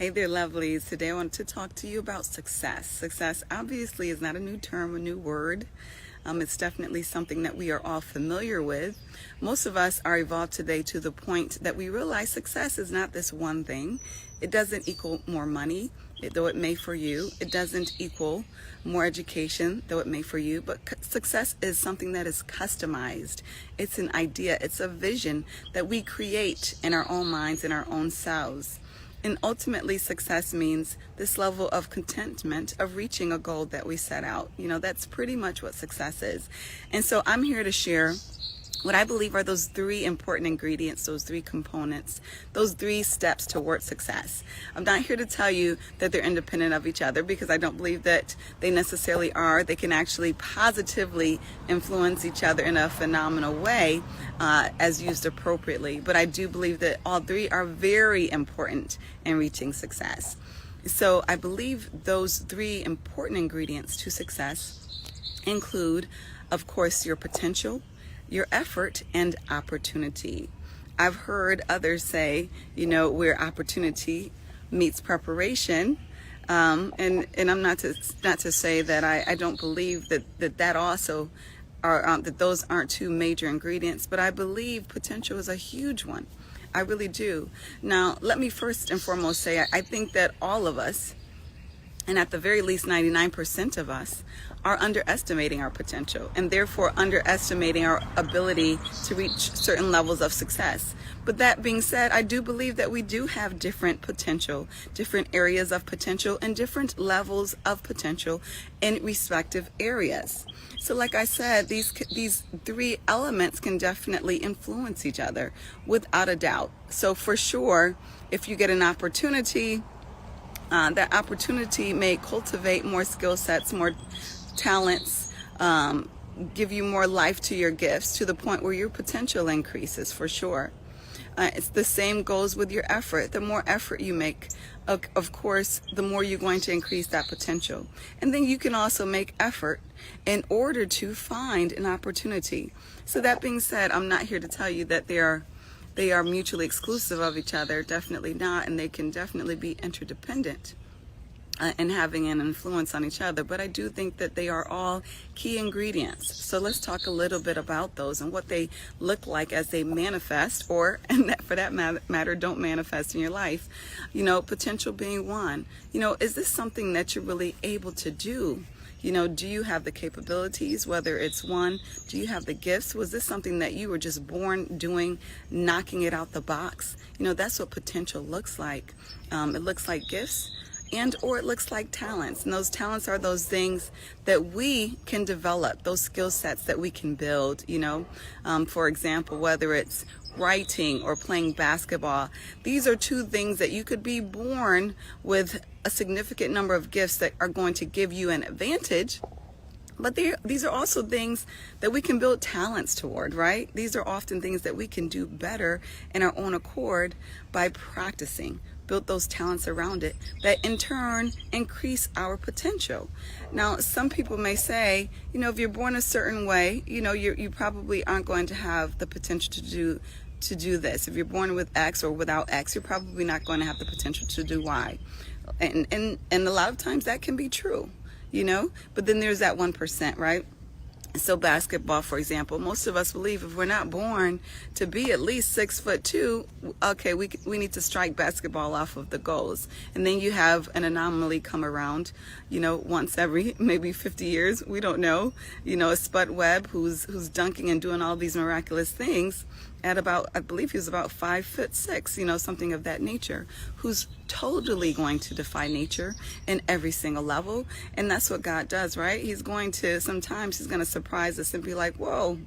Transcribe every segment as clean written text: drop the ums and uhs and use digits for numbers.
Hey there, lovelies. Today I want to talk to you about success. Success obviously is not a new term, a new word. It's definitely something that we are all familiar with. Most of us are evolved today to the point that we realize success is not this one thing. It doesn't equal more money, though it may for you. It doesn't equal more education, though it may for you. But success is something that is customized. It's an idea. It's a vision that we create in our own minds, in our own selves. And ultimately, success means this level of contentment of reaching a goal that we set out. That's pretty much what success is. And so I'm here to share what I believe are those three important ingredients, those three components, those three steps toward success. I'm not here to tell you that they're independent of each other, because I don't believe that they necessarily are. They can actually positively influence each other in a phenomenal way as used appropriately. But I do believe that all three are very important in reaching success. So I believe those three important ingredients to success include, of course, your potential, your effort, and opportunity. I've heard others say, where opportunity meets preparation. And I'm not to say that I don't believe that also are that those aren't two major ingredients, but I believe potential is a huge one. I really do. Now, let me first and foremost say I think that all of us, and at the very least 99% of us, are underestimating our potential, and therefore underestimating our ability to reach certain levels of success. But that being said, I do believe that we do have different potential, different areas of potential, and different levels of potential in respective areas. So like I said, these three elements can definitely influence each other without a doubt. So for sure, if you get an opportunity, that opportunity may cultivate more skill sets, more talents, give you more life to your gifts, to the point where your potential increases, for sure. It's the same goes with your effort. The more effort you make, of course, the more you're going to increase that potential. And then you can also make effort in order to find an opportunity. So that being said, I'm not here to tell you that they are mutually exclusive of each other. Definitely not. And they can definitely be interdependent and having an influence on each other. But I do think that they are all key ingredients. So let's talk a little bit about those and what they look like as they manifest, or, and that, for that matter, don't manifest in your life. Potential being one. Is this something that you're really able to do? Do you have the capabilities, whether it's one, do you have the gifts? Was this something that you were just born doing, knocking it out the box? That's what potential looks like. It looks like gifts, or it looks like talents. And those talents are those things that we can develop, those skill sets that we can build, for example, whether it's writing or playing basketball. These are two things that you could be born with a significant number of gifts that are going to give you an advantage. But these are also things that we can build talents toward, right? These are often things that we can do better in our own accord by practicing. Build those talents around it that in turn increase our potential. Now, some people may say, if you're born a certain way, you probably aren't going to have the potential to do this. If you're born with X or without X, you're probably not going to have the potential to do Y. And a lot of times that can be true, but then there's that 1%, right? So basketball, for example, most of us believe if we're not born to be at least 6'2", okay, we need to strike basketball off of the goals. And then you have an anomaly come around, once every maybe 50 years, we don't know, a Spud Webb who's dunking and doing all these miraculous things at about, I believe he was about 5'6", something of that nature, who's totally going to defy nature in every single level. And that's what God does, right? Sometimes he's going to surprise us and be like, whoa,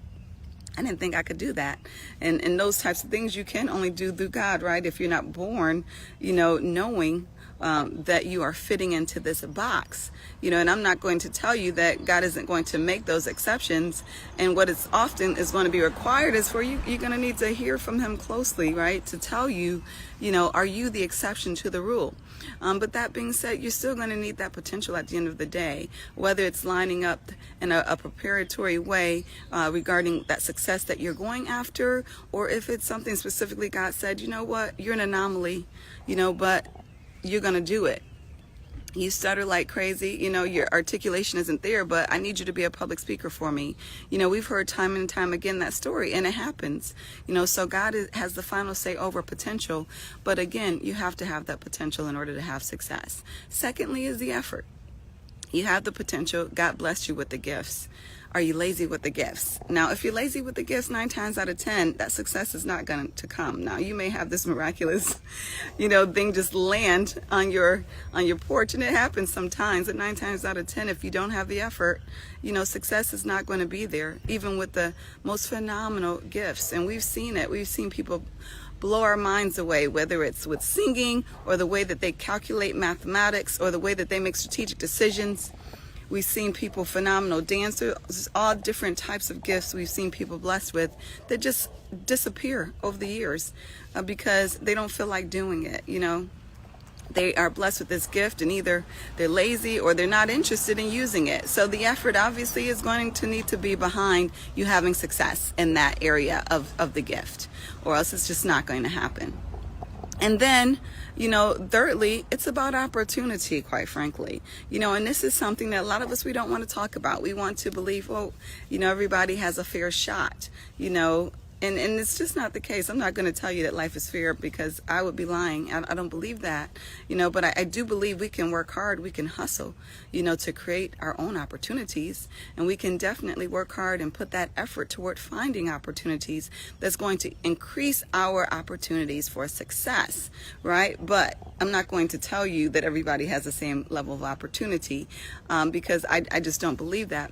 I didn't think I could do that. And those types of things you can only do through God, right? If you're not born, knowing that you are fitting into this box, and I'm not going to tell you that God isn't going to make those exceptions. And what is often is going to be required is for you're going to need to hear from him closely, right? To tell you, are you the exception to the rule? But that being said, you're still going to need that potential at the end of the day, whether it's lining up in a preparatory way regarding that success that you're going after, or if it's something specifically God said, you know what, you're an anomaly, but you're going to do it. You stutter like crazy, your articulation isn't there, but I need you to be a public speaker for me. We've heard time and time again that story, and it happens. So God has the final say over potential, but again, you have to have that potential in order to have success. Secondly is the effort. You have the potential. God blessed you with the gifts. Are you lazy with the gifts? Now, if you're lazy with the gifts, 9 times out of 10, that success is not going to come. Now, you may have this miraculous, thing just land on your porch, and it happens sometimes. But 9 times out of 10, if you don't have the effort, success is not going to be there, even with the most phenomenal gifts. And we've seen it. We've seen people blow our minds away, whether it's with singing or the way that they calculate mathematics or the way that they make strategic decisions. We've seen people, phenomenal dancers, all different types of gifts we've seen people blessed with that just disappear over the years because they don't feel like doing it, They are blessed with this gift, and either they're lazy or they're not interested in using it. So the effort obviously is going to need to be behind you having success in that area of the gift, or else it's just not going to happen. And then, thirdly, it's about opportunity, quite frankly. And this is something that a lot of us, we don't want to talk about. We want to believe, everybody has a fair shot, And it's just not the case. I'm not going to tell you that life is fair because I would be lying. I don't believe that, but I do believe we can work hard. We can hustle, to create our own opportunities. And we can definitely work hard and put that effort toward finding opportunities that's going to increase our opportunities for success, right? But I'm not going to tell you that everybody has the same level of opportunity because I just don't believe that.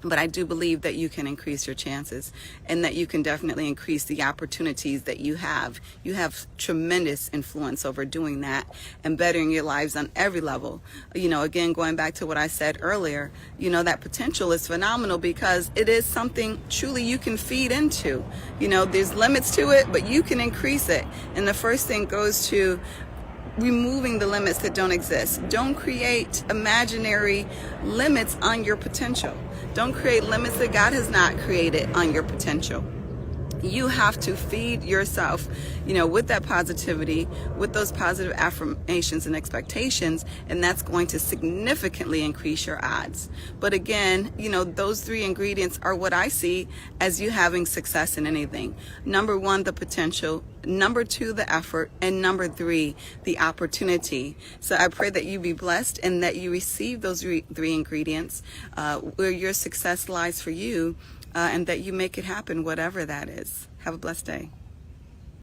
But I do believe that you can increase your chances and that you can definitely increase the opportunities that you have. You have tremendous influence over doing that and bettering your lives on every level. Again, going back to what I said earlier, that potential is phenomenal because it is something truly you can feed into. There's limits to it, but you can increase it. And the first thing goes to removing the limits that don't exist. Don't create imaginary limits on your potential. Don't create limits that God has not created on your potential. You have to feed yourself, with that positivity, with those positive affirmations and expectations, and that's going to significantly increase your odds. But again, those 3 ingredients are what I see as you having success in anything. Number 1, the potential. Number 2, the effort. And number 3, the opportunity. So I pray that you be blessed and that you receive those 3 ingredients where your success lies for you. And that you make it happen, whatever that is. Have a blessed day.